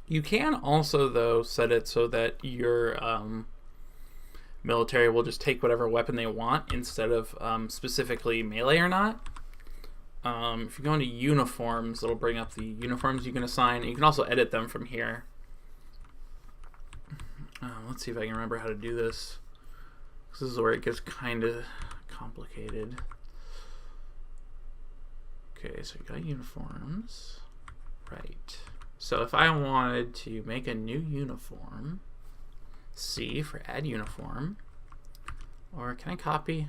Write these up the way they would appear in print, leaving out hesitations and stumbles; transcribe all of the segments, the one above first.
You can also, though, set it so that your military will just take whatever weapon they want instead of specifically melee or not. If you go into uniforms, it'll bring up the uniforms you can assign. You can also edit them from here. Let's see if I can remember how to do this. This is where it gets kind of complicated. Okay, so we got uniforms. Right. So if I wanted to make a new uniform, C for add uniform, or can I copy?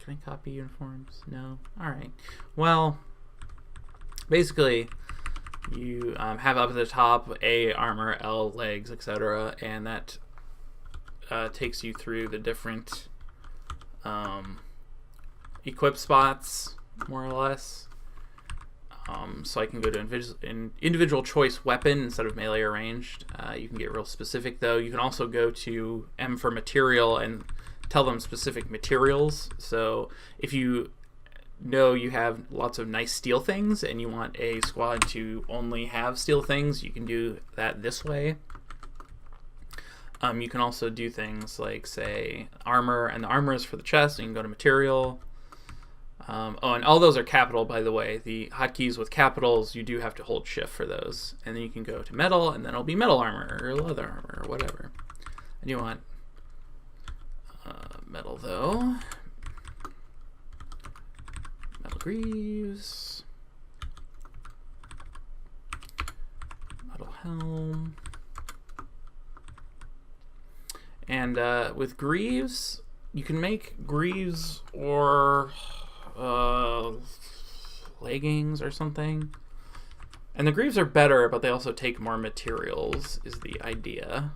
Can I copy uniforms? No. All right. Well, basically, you have up at the top A, armor, L, legs, etc., and that takes you through the different equip spots, more or less. So I can go to individual choice weapon instead of melee or ranged. You can get real specific, though. You can also go to M for material and tell them specific materials. So if you know you have lots of nice steel things and you want a squad to only have steel things, you can do that this way. You can also do things like, say, armor, and the armor is for the chest, so you can go to material. And all those are capital, by the way. The hotkeys with capitals, you do have to hold shift for those. And then you can go to metal, and then it'll be metal armor, or leather armor, or whatever. And you want metal, though. Metal greaves. Metal helm. And with greaves, you can make greaves or leggings or something. And the greaves are better, but they also take more materials, is the idea.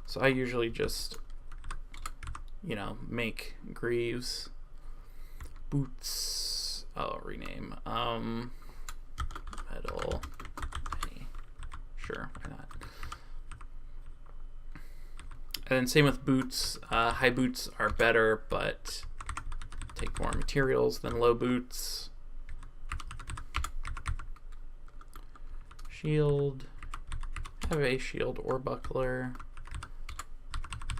So I usually just, make greaves. Boots. I'll rename. Metal. Sure, why not? And then same with boots. High boots are better, but take more materials than low boots. Shield. Have a shield or buckler.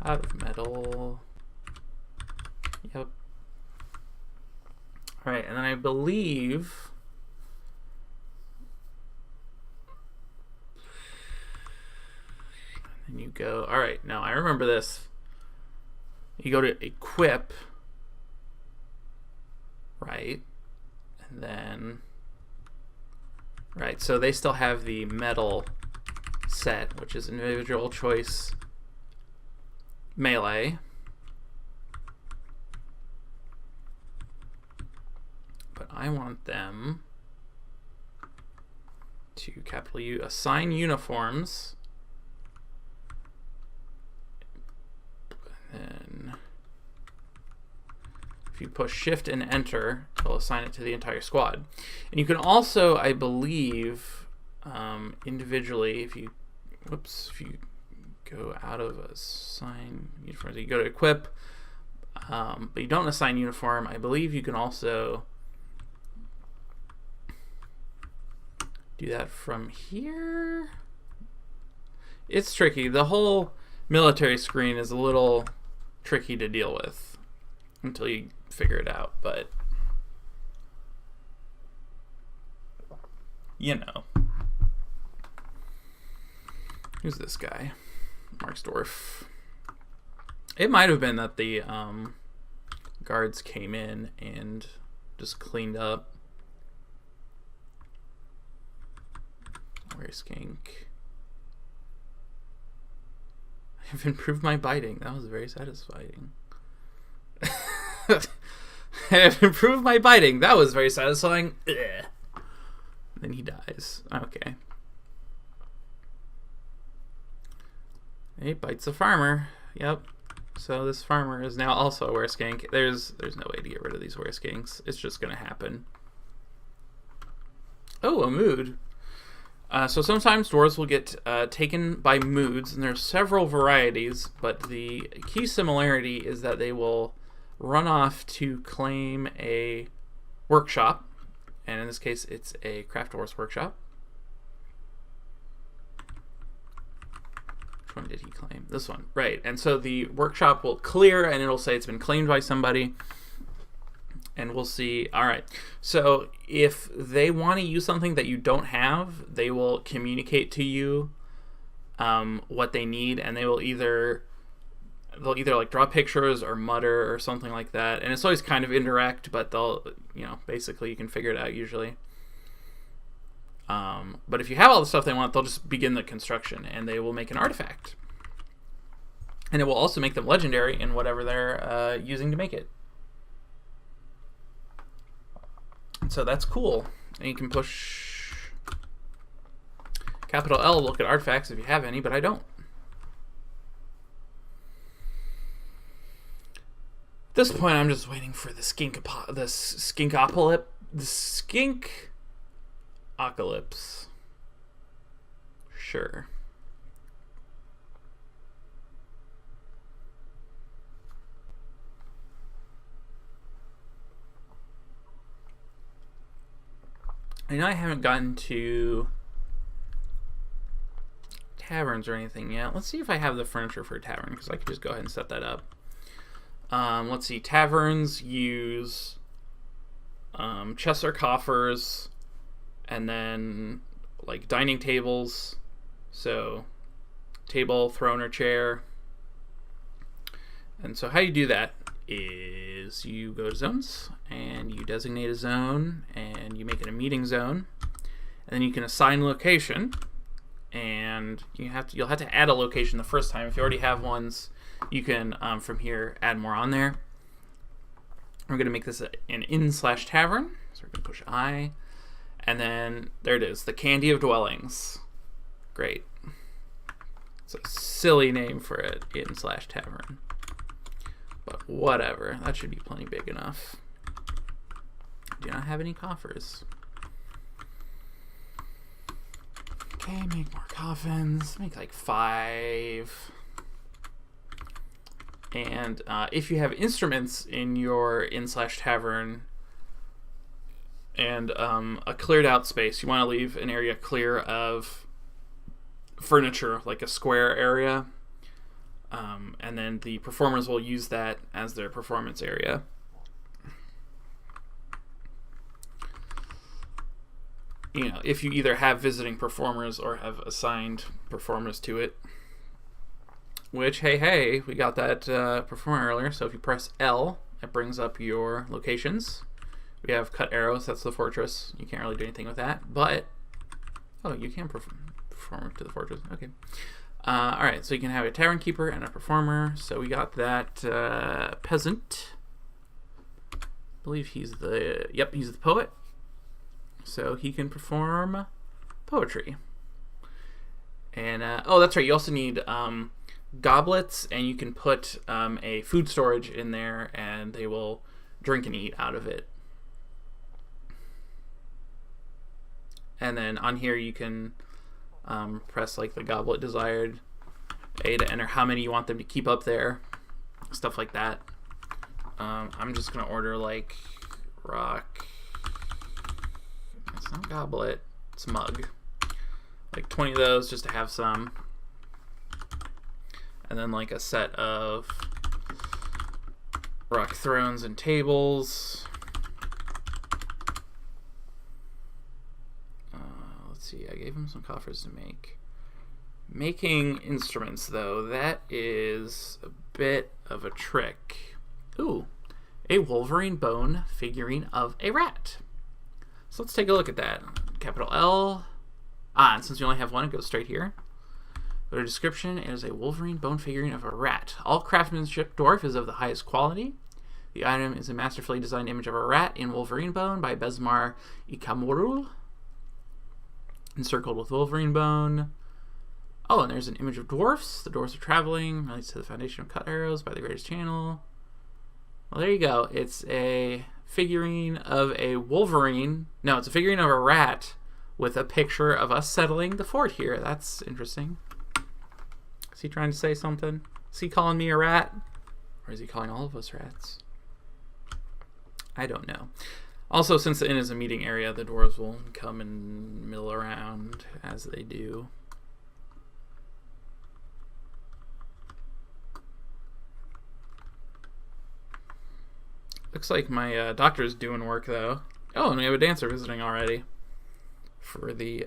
Out of metal. Yep. Alright, and then I believe and you go, alright, now I remember this. You go to equip, right? And then, right, so they still have the metal set, which is individual choice melee. But I want them to capital U assign uniforms. And if you push shift and enter, it'll assign it to the entire squad. And you can also, I believe, individually, if you go out of assign uniforms, you go to equip, but you don't assign uniform, I believe you can also do that from here. It's tricky. The whole military screen is a little tricky to deal with until you figure it out, but who's this guy? Marksdorf. It might have been that the guards came in and just cleaned up. Where's Skink? I've improved my biting. That was very satisfying. I've improved my biting. That was very satisfying. Ugh. Then he dies. Okay. He bites a farmer. Yep. So this farmer is now also a wereskink. There's no way to get rid of these wereskinks. It's just going to happen. Oh, a mood. So sometimes dwarves will get taken by moods, and there's several varieties, but the key similarity is that they will run off to claim a workshop, and in this case it's a craft dwarf's workshop. Which one did he claim? This one. Right. And so the workshop will clear, and it'll say it's been claimed by somebody. And we'll see. All right. So if they want to use something that you don't have, they will communicate to you what they need, and they'll either like draw pictures or mutter or something like that. And it's always kind of indirect, but they'll, basically you can figure it out usually. But if you have all the stuff they want, they'll just begin the construction, and they will make an artifact. And it will also make them legendary in whatever they're using to make it. So that's cool. And you can push capital L to look at artifacts if you have any, but I don't. At this point, I'm just waiting for the skinkapocalypse. Sure. I know I haven't gotten to taverns or anything yet. Let's see if I have the furniture for a tavern, because I could just go ahead and set that up. Let's see. Taverns use chests or coffers, and then like dining tables. So table, throne, or chair. And so how you do that is you go to zones, and you designate a zone, and you make it a meeting zone, and then you can assign location, and you'll have to add a location the first time. If you already have ones, you can from here add more on there. We're going to make this an inn/tavern, so we're going to push I, and then there it is, the Candy of Dwellings. Great. It's a silly name for it, inn/tavern. But whatever, that should be plenty big enough. Do not have any coffers. Okay, make more coffins. Make like 5. And if you have instruments in your inn/tavern and a cleared out space, you want to leave an area clear of furniture, like a square area. And then the performers will use that as their performance area. If you either have visiting performers or have assigned performers to it. Which, hey, we got that performer earlier. So if you press L, it brings up your locations. We have cut arrows. That's the fortress. You can't really do anything with that. But, you can perform to the fortress. Okay. Alright, so you can have a tavern keeper and a performer. So we got that peasant. I believe he's the poet. So he can perform poetry. And, that's right, you also need goblets, and you can put a food storage in there, and they will drink and eat out of it. And then on here you can press like the goblet desired, A to enter how many you want them to keep up there, stuff like that. I'm just gonna order like rock. It's not goblet, it's mug. Like 20 of those just to have some, and then like a set of rock thrones and tables. See, I gave him some coffers to make. Making instruments, though, that is a bit of a trick. Ooh, a Wolverine bone figurine of a rat. So let's take a look at that. Capital L. And since we only have one, it goes straight here. Go to description. It is a Wolverine bone figurine of a rat. All craftsmanship dwarf is of the highest quality. The item is a masterfully designed image of a rat in Wolverine bone by Besmar Ikamurul. Encircled with Wolverine bone. Oh, and there's an image of dwarfs. The dwarfs are traveling. Relates to the foundation of cut arrows by the greatest channel. Well, there you go. It's a figurine of a Wolverine. No, it's a figurine of a rat with a picture of us settling the fort here. That's interesting. Is he trying to say something? Is he calling me a rat? Or is he calling all of us rats? I don't know. Also, since the inn is a meeting area, the dwarves will come and mill around as they do. Looks like my doctor's doing work though. Oh, and we have a dancer visiting already for the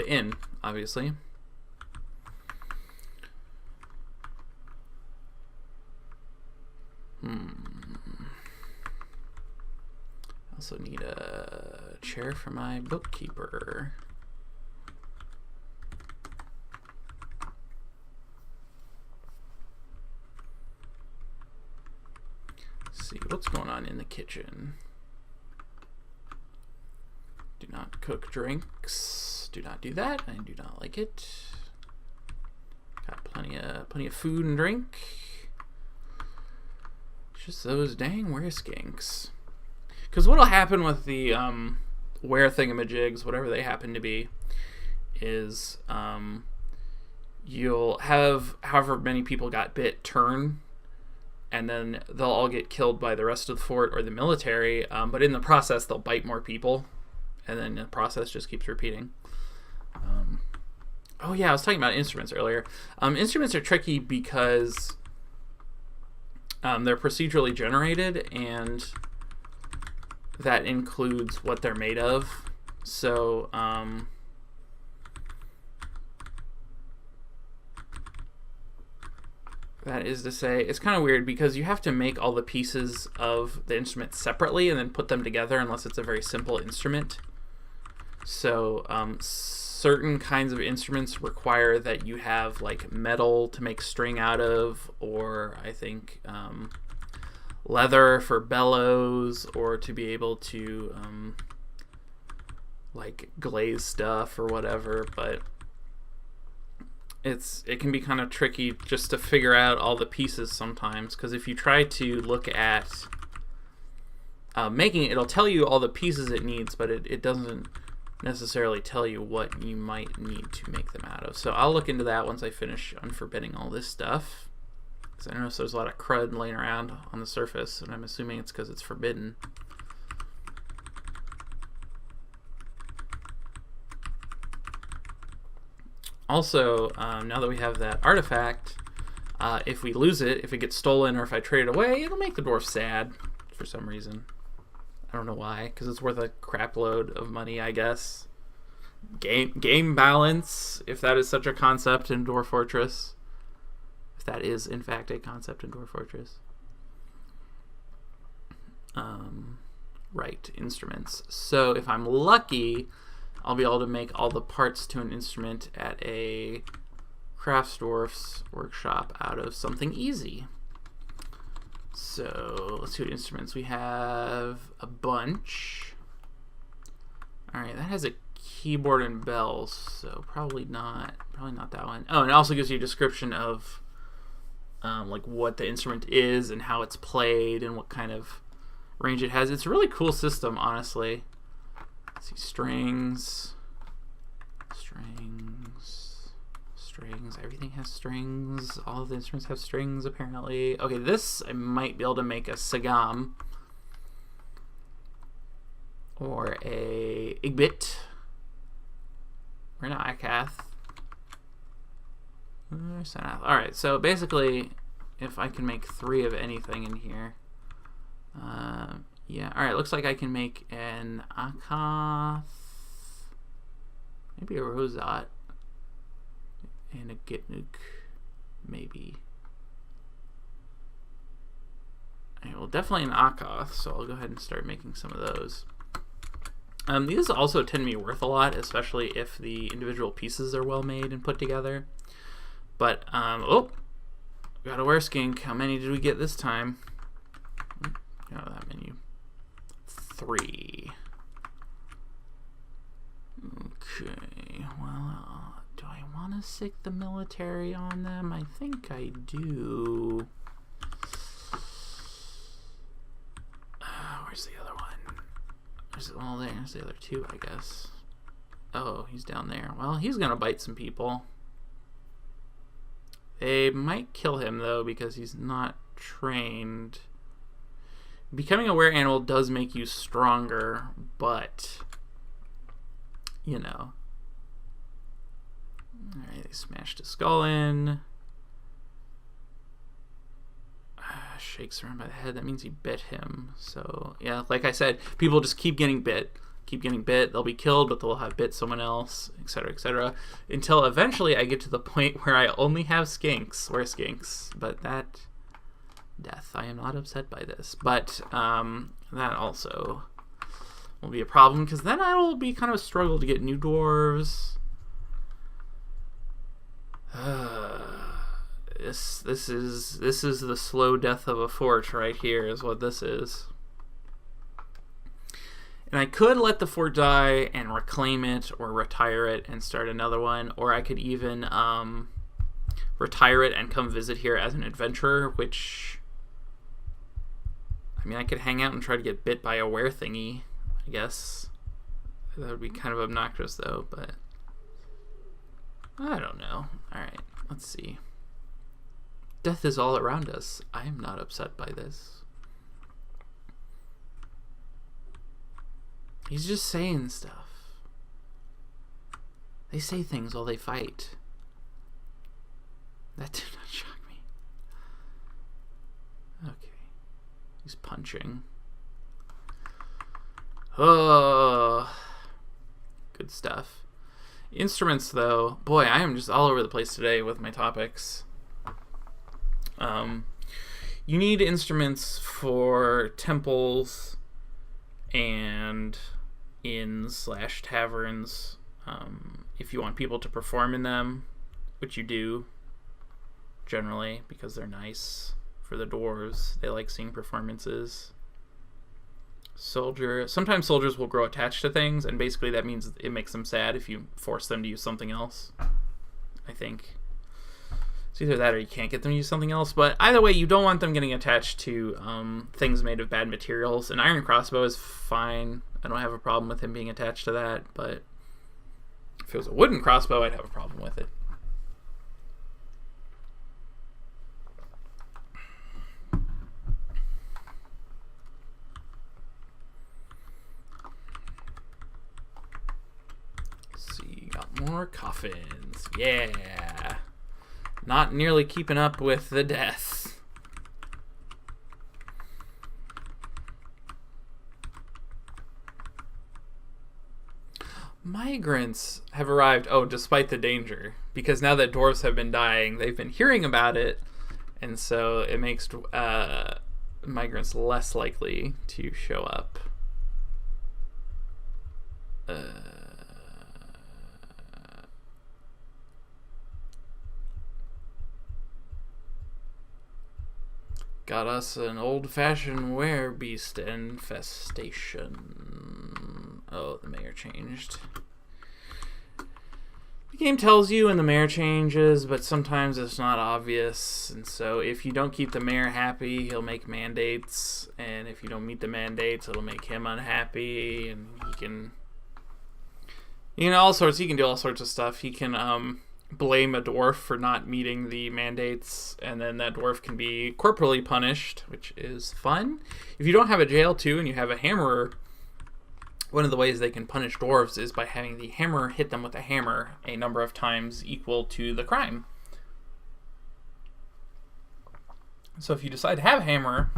inn, obviously. Also need a chair for my bookkeeper. Let's see what's going on in the kitchen. Do not cook drinks. Do not do that. I do not like it. Got plenty of food and drink. Just those dang wereskinks. Because what'll happen with the were thingamajigs, whatever they happen to be, is you'll have however many people got bit turn, and then they'll all get killed by the rest of the fort or the military, but in the process they'll bite more people, and then the process just keeps repeating. Oh yeah, I was talking about instruments earlier. Instruments are tricky because they're procedurally generated, and that includes what they're made of. So that is to say, it's kind of weird because you have to make all the pieces of the instrument separately and then put them together unless it's a very simple instrument. So certain kinds of instruments require that you have like metal to make string out of, or I think leather for bellows, or to be able to like glaze stuff or whatever. But it can be kind of tricky just to figure out all the pieces sometimes, because if you try to look at making it, it'll tell you all the pieces it needs, but it doesn't necessarily tell you what you might need to make them out of. So I'll look into that once I finish unforbidding all this stuff, because I notice there's a lot of crud laying around on the surface, and I'm assuming it's because it's forbidden. Also, now that we have that artifact, if we lose it, if it gets stolen, or if I trade it away, it'll make the dwarf sad for some reason. I don't know why, because it's worth a crap load of money, I guess. Game balance, if that is such a concept in Dwarf Fortress. If that is, in fact, a concept in Dwarf Fortress. Right, instruments. So if I'm lucky, I'll be able to make all the parts to an instrument at a craftsdwarf's workshop out of something easy. So let's see what instruments we have. A bunch. Alright, that has a keyboard and bells, so probably not that one. Oh, and it also gives you a description of like what the instrument is and how it's played and what kind of range it has. It's a really cool system, honestly. Let's see, strings. Everything has strings. All of the instruments have strings, apparently. Okay, this I might be able to make a sagam. Or a igbit. Or an akath. Alright, so basically, if I can make 3 of anything in here. Yeah, alright, looks like I can make an akath. Maybe a rosat. And a gitnuk, maybe. Alright, well, definitely an akath, so I'll go ahead and start making some of those. These also tend to be worth a lot, especially if the individual pieces are well made and put together. But, oh, got a wereskink. How many did we get this time? Not that many. 3. Okay, well, do I want to sick the military on them? I think I do. Where's the other one? Well, there's the other 2, I guess. Oh, he's down there. Well, he's gonna bite some people. They might kill him, though, because he's not trained. Becoming a were-animal does make you stronger, but, you know. Alright, they smashed his skull in. Shakes around by the head. That means he bit him. So, yeah, like I said, people just keep getting bit. They'll be killed, but they'll have bit someone else, etc., until eventually I get to the point where I only have skinks. Where skinks? But that death, I am not upset by this. But that also will be a problem, because then I will be kind of a struggle to get new dwarves. This is the slow death of a fort right here, is what this is. And I could let the fort die and reclaim it or retire it and start another one, or I could even retire it and come visit here as an adventurer, which, I mean, I could hang out and try to get bit by a were thingy, I guess. That would be kind of obnoxious, though, but I don't know. Alright, let's see. Death is all around us. I am not upset by this. He's just saying stuff. They say things while they fight. That did not shock me. Okay. He's punching. Oh. Good stuff. Instruments, though. Boy, I am just all over the place today with my topics. You need instruments for temples and inns/taverns, if you want people to perform in them, which you do generally because they're nice. For the dwarves, they like seeing performances. Sometimes soldiers will grow attached to things, and basically that means it makes them sad if you force them to use something else. I think it's either that or you can't get them to use something else, but either way, you don't want them getting attached to things made of bad materials. An iron crossbow is fine. I don't have a problem with him being attached to that, but if it was a wooden crossbow, I'd have a problem with it. Let's see, got more coffins. Yeah. Not nearly keeping up with the death. Migrants have arrived, despite the danger, because now that dwarves have been dying, they've been hearing about it, and so it makes migrants less likely to show up. Got us an old-fashioned werebeast infestation. Oh, the mayor changed. The game tells you when the mayor changes, but sometimes it's not obvious. And so if you don't keep the mayor happy, he'll make mandates. And if you don't meet the mandates, it'll make him unhappy. And he can, he can do all sorts of stuff. He can blame a dwarf for not meeting the mandates, and then that dwarf can be corporally punished, which is fun. If you don't have a jail too and you have a hammerer, one of the ways they can punish dwarves is by having the hammerer hit them with a hammer a number of times equal to the crime. So if you decide to have a hammerer,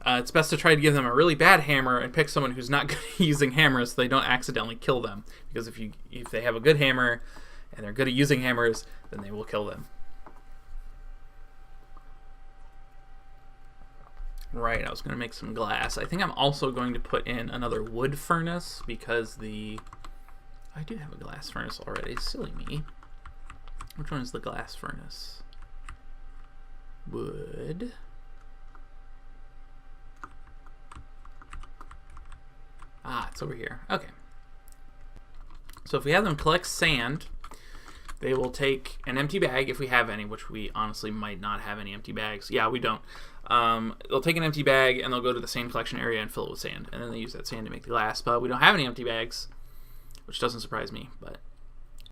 it's best to try to give them a really bad hammer and pick someone who's not good at using hammers so they don't accidentally kill them. Because if they have a good hammer and they're good at using hammers, then they will kill them. Right, I was going to make some glass. I think I'm also going to put in another wood furnace because I do have a glass furnace already. Silly me. Which one is the glass furnace? Wood. Ah, it's over here. Okay. So if we have them collect sand, they will take an empty bag, if we have any, which we honestly might not have any empty bags. Yeah, we don't. They'll take an empty bag, and they'll go to the sand collection area and fill it with sand. And then they use that sand to make the glass. But we don't have any empty bags, which doesn't surprise me. But